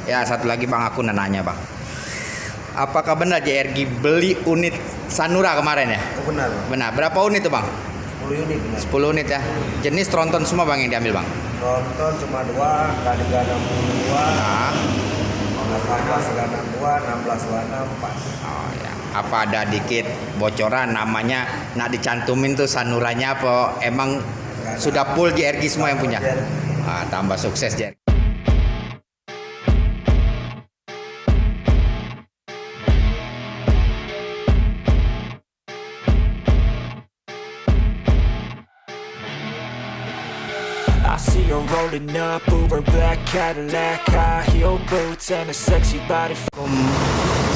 Ya, satu lagi Bang, aku nanya Bang. Apakah benar JRG beli unit Sanura kemarin ya? Oh, benar. Benar. Berapa unit tuh Bang? 10 unit benar. 10 unit ya. Jenis tronton semua Bang yang diambil Bang? Tronton cuma 2, K362, Nah. 1862, 16 warna 4. Oh ya. Apa ada dikit bocoran namanya nak dicantumin tuh Sanuranya apa emang sudah full JRG semua yang punya? Tambah sukses JRG. I see her rolling up, Uber black Cadillac, high heel boots and a sexy body.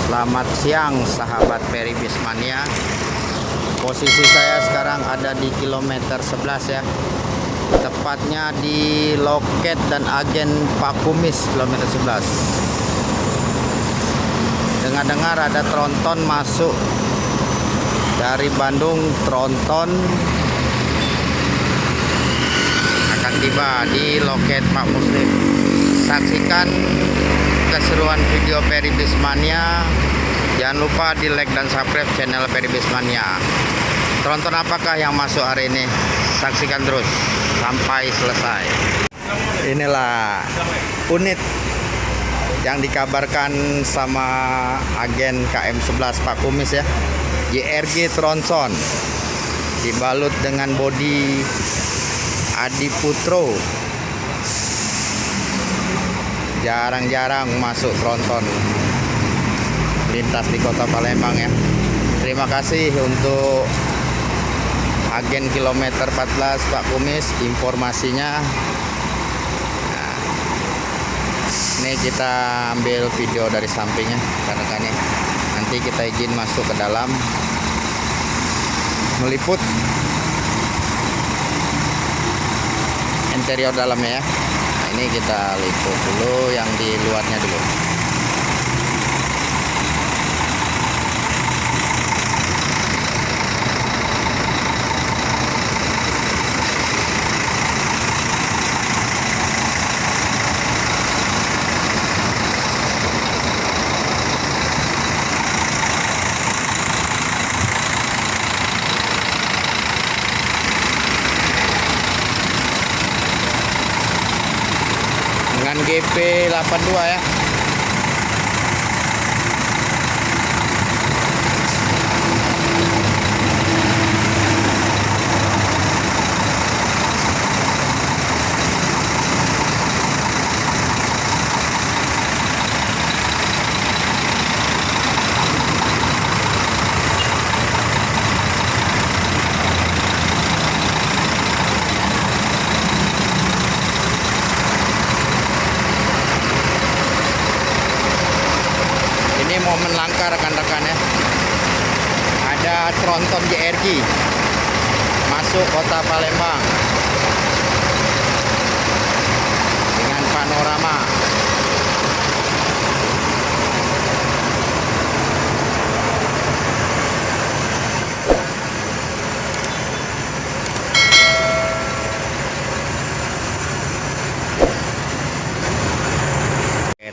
Selamat siang sahabat Peribis Mania. Posisi saya sekarang ada di kilometer 11 ya. Tepatnya di loket dan agen Pak Kumis kilometer 11. Dengar-dengar ada tronton masuk dari Bandung. Tronton akan tiba di loket Pak Muslim. Saksikan keseruan video Peribis Mania. Jangan lupa di like dan subscribe channel Peribis Mania. Tronton apakah yang masuk hari ini? Saksikan terus sampai selesai. Inilah unit yang dikabarkan sama agen KM11 Pak Kumis ya. JRG Tronton dibalut dengan bodi Adiputro. Jarang-jarang masuk tronton lintas di kota Palembang ya. Terima kasih untuk agen kilometer 14 Pak Kumis informasinya. Nah, ini kita ambil video dari sampingnya karena kan ya. Nanti kita izin masuk ke dalam meliput interior dalamnya ya. Nah, ini kita liput dulu yang di luarnya dulu. Dengan GP 82 ya. Ini momen langka rekan-rekan ya. Ada tronton JRG masuk kota Palembang dengan panorama.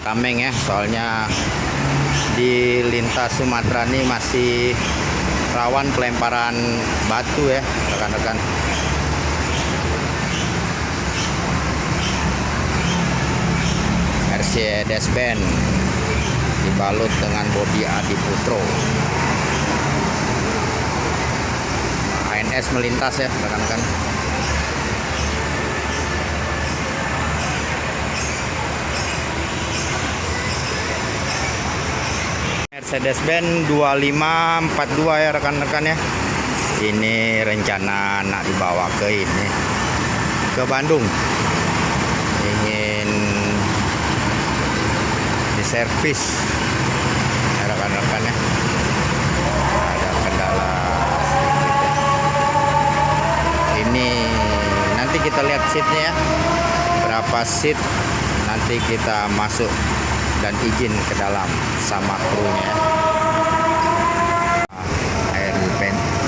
Tameng ya, soalnya di lintas Sumatera ini masih rawan pelemparan batu ya rekan-rekan. Mercedes-Benz dibalut dengan bodi Adiputro. ANS melintas ya rekan-rekan. Mercedes-Benz 2542 ya rekan-rekan ya. Ini rencana nak dibawa ke ini, ke Bandung. Ingin diservis ya rekan-rekan ya. Ada kendala sedikit ya. Ini nanti kita lihat seatnya ya. Berapa seat nanti kita masuk dan izin ke dalam sama krunya.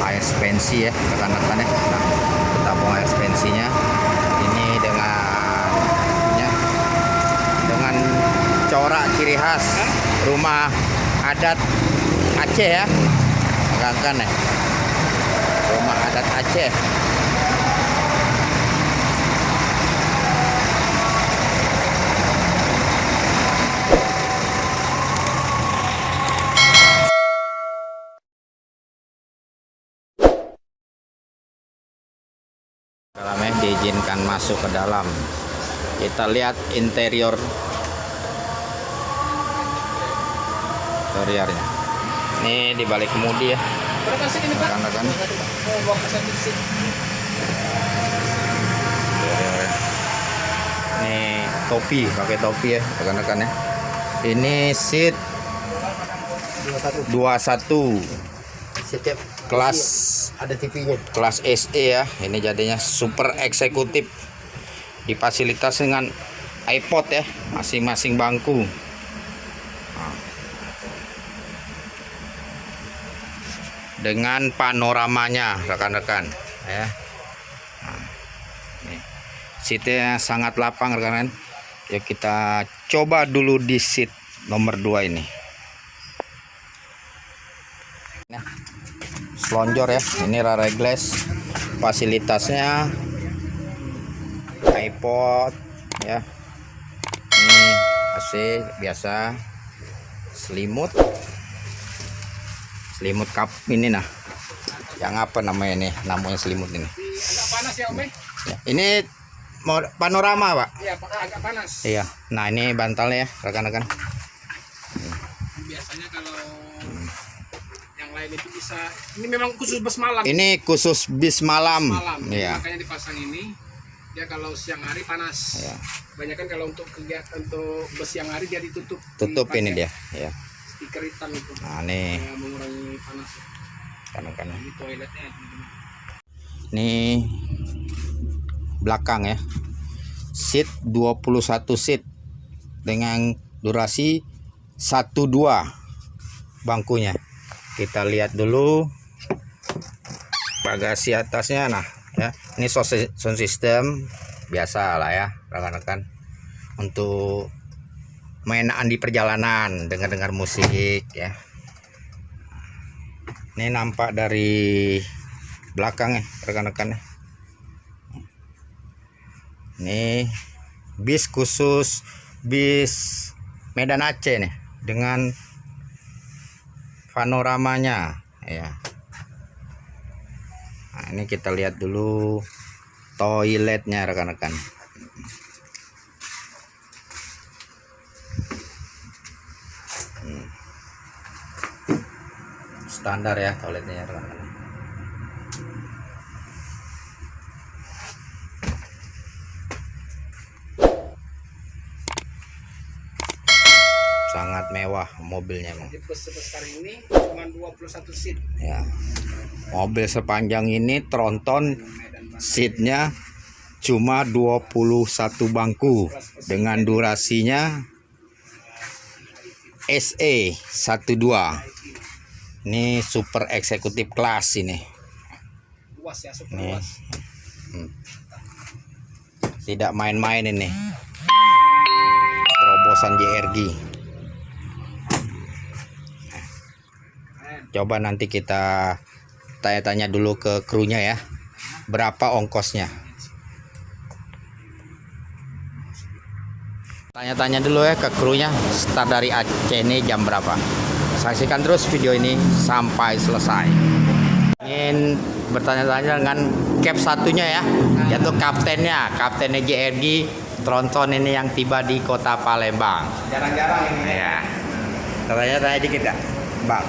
Air suspensi ya rekan-rekan ya. Nah, kita buang air suspensinya ini dengan corak ciri khas rumah adat Aceh ya. Kan ya. Rumah adat Aceh. Dalamnya diizinkan masuk ke dalam. Kita lihat interiornya. Ini di balik kemudi ya. Rekan-rekan. Ini topi, pakai topi ya, rekan-rekan ya. Ini seat 21. Setiap Kelas ada TV-nya. kelas SE ya. Ini jadinya super eksekutif. Difasilitas dengan iPod ya, masing-masing bangku. Dengan panoramanya rekan-rekan ya. Seatnya sangat lapang rekan-rekan. Yuk kita coba dulu di seat nomor 2 ini. Nah, selonjor ya, ini rare glass. Fasilitasnya iPod ya. Ini AC biasa, selimut cup ini nah. Yang apa namanya ini? Namanya selimut ini. Agak panas ya Om. Ya, ini panorama, Pak. Iya, agak panas. Iya. Nah, ini bantalnya ya, rekan-rekan. Biasanya kalau yang lain itu bisa, ini memang khusus bus malam. Ini khusus bis malam. Iya. Iya. Makanya dipasang ini. Dia kalau siang hari panas. Iya. Banyak kan kalau untuk kegiatan untuk bus siang hari dia ditutup. Tutup ini Dipakai dia, ya. stiker hitam itu. Nah, nih Ya, mengurangi panas. rekan-rekan. Ini toiletnya. Ini belakang ya. Seat 21 seat dengan durasi 1-2 bangkunya. Kita lihat dulu bagasi atasnya. Nah ya, ini sound system biasa lah ya rekan-rekan, untuk mainan di perjalanan, dengar-dengar musik ya. Ini nampak dari belakang ya rekan-rekan. Ini bis khusus bis Medan Aceh nih, dengan panoramanya ya. Nah, ini kita lihat dulu toiletnya rekan-rekan. Standar ya toiletnya rekan-rekan. Sangat mewah mobilnya emang. Di bus sekarang ini cuma 21 seat. Ya. Mobil sepanjang ini tronton, seatnya cuma 21 bangku dengan durasinya SE 12. Ini super eksekutif kelas ini. Luas ya, super Nih. luas. Tidak main-main ini. Terobosan JRG. Coba nanti kita tanya-tanya dulu ke krunya ya, berapa ongkosnya. Tanya-tanya dulu ya ke krunya, start dari Aceh ini jam berapa. Saksikan terus video ini sampai selesai. Ingin bertanya-tanya dengan cap satunya ya, yaitu kaptennya JRG tronton ini yang tiba di kota Palembang. Jarang-jarang ini. Ya. Tanya dikit ya, Bang.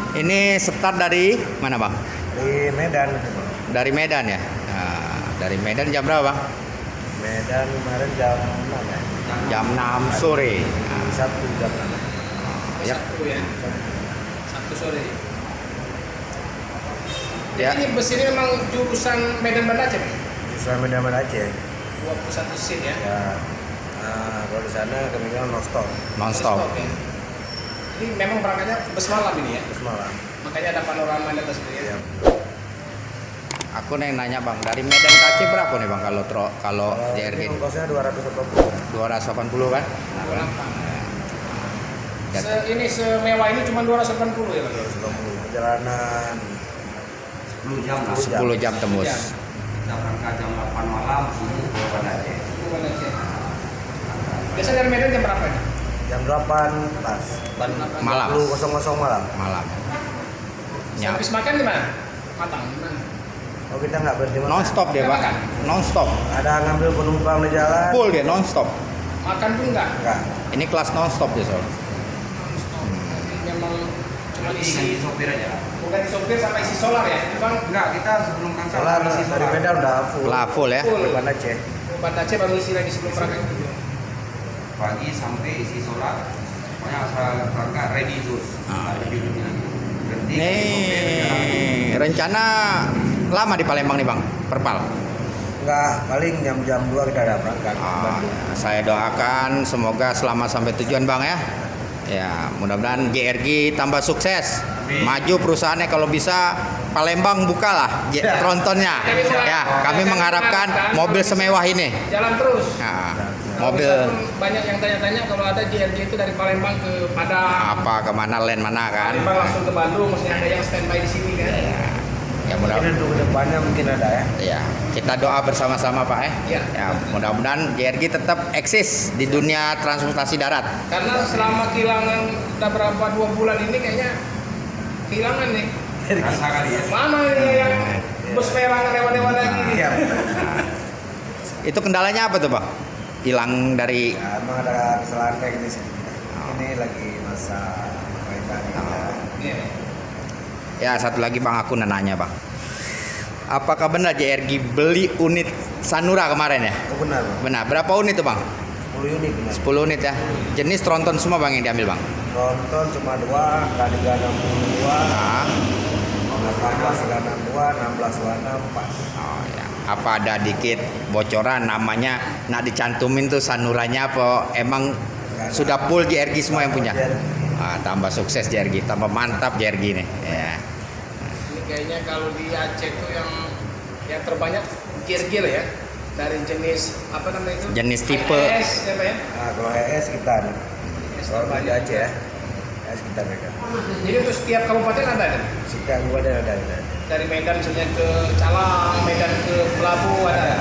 Ini start dari mana, Bang? Di Medan. Dari Medan ya. Nah, dari Medan jam berapa, Bang? Medan kemarin jam 6 ya. Jam 6 sore. Nah, Sabtu jam 6. ya. Sabtu ya. Sabtu sore. Ya. Ini bus ini memang jurusan Medan Banda Aceh, Pak? Sesuai Medan Aceh. 21 seat ya. Ya. Nah, kalau di sana kemungkinan non-stop. Non-stop. Oke. Ini memang berangkatnya bus malam ini ya. Terus malam. Makanya ada panorama di atas itu Ya. ya. Aku nih nanya, Bang, dari Medan ke Aceh berapa nih, Bang, kalau JRG? Ongkosnya 280. 280 kan? Lapang. ini semewah ini cuma 280 ya Bang? 280 perjalanan 10 jam lah. 10 jam tembus. Kita berangkat jam 8 malam subuh ke Banda Aceh. Bukan Aceh. Biasa dari Medan jam berapa ini? jam 8 pas Malam. 10.00 malam. Malam. Ya. Habis makan di mana? Matang di mana? Oh kita nggak berhenti makan. Non stop dia, Pak. Non stop. Ada ngambil penumpang di jalan. Full dia non stop. Makan pun enggak? Enggak. Ini kelas non stop dia, soal. Jadi memang cuma Ganti isi, sopir aja. bukan di sopir sama isi solar ya? Bang, Enggak, kita sebelum berangkat Solar isi dari solar. Medan udah full. Lah full ya. full. Di Banda Aceh. Banda Aceh baru isi lagi sebelum berangkat gitu. Pagi sampai isi solar. Pokoknya asal berangkat ready terus. Ah. Berhenti ganti sopir jalan. Nih, rencana lama di Palembang nih, Bang. Perpal. Enggak, paling jam 2 kita udah berangkat. Bandung. Saya doakan semoga selamat sampai tujuan, Bang ya. Ya, mudah-mudahan GRG tambah sukses. Maju perusahaannya, kalau bisa Palembang bukalah trontonnya. Ya, kami mengharapkan mobil semewah ini. Jalan terus. Nah, Kalau mobil bisa pun banyak yang tanya-tanya kalau ada GRG itu dari Palembang ke Padang. apa kemana, land mana kan? Palembang langsung ke Bandung, mesti ada yang standby di sini kan. Ya Mungkin mudah-mudahan. untuk kedepannya mungkin ada ya. Ya, kita doa bersama-sama Pak Iya. Ya, mudah-mudahan GRG tetap eksis di dunia transportasi darat. Karena selama kehilangan udah berapa 2 bulan ini kayaknya kehilangan nih. Rasa kali ya. Mana ini yang bus merah lewat-lewat lagi nih? Iya. Itu kendalanya apa tuh, Pak? Hilang dari Ya, emang ada kesalahan teknis. Ini lagi masa perbaikan kita. Iya. ya satu lagi Bang, aku nanya Bang. Apakah benar GRG beli unit Sanura kemarin ya? Oh benar, Bang. Benar. Berapa unit tuh, Bang? 10 unit benar. 10 unit ya. Jenis tronton semua Bang yang diambil, Bang. Tronton cuma 2, K362, Nah, 1862, 1624. oh ya. Apa ada dikit bocoran namanya nak dicantumin tuh Sanuranya apa emang sudah full GRG semua yang punya? Tambah sukses GRG, tambah mantap GRG nih. Ya. Ini kayaknya kalau di Aceh tuh yang terbanyak gear-gear ya. Dari jenis apa namanya itu? Jenis tipe. IS, apa ya? Nah, kalau ES kita nih. Kalau di Aceh ya. ES kita mereka. Jadi untuk setiap kabupaten ada kan? Setiap kabupaten ada. Dari Medan misalnya ke Calang, Medan ke Belabu ada.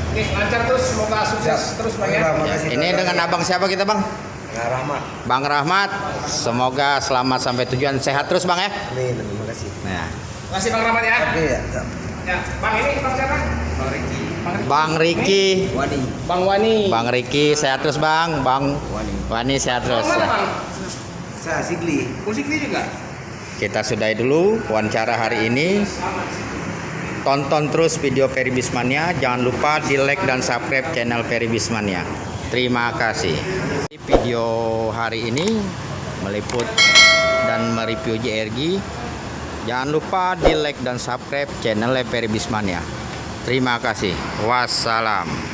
Oke, lancar terus, semoga sukses terus Bang ya. Ini dengan abang siapa kita Bang? Nah, Rahmat. Bang Rahmat. Semoga selamat sampai tujuan, sehat terus Bang ya. Nih, terima kasih. Nah, Terima kasih Bang Rahmat ya. Oke ya. Ya, Bang ini Bang siapa? Bang Riki. Bang Riki. Wadi. Bang Wani. Bang Riki sehat terus Bang. Bang Wani sehat terus. Bang mana Bang? Saya Sigli. Musik ini juga. Kita sudahi dulu wawancara hari ini. Tonton terus video Peribismania. Jangan lupa di like dan subscribe channel Peribismania. Terima kasih. Video hari ini meliput dan mereview GRG. Jangan lupa di like dan subscribe channel Peribismania. Terima kasih. Wassalam.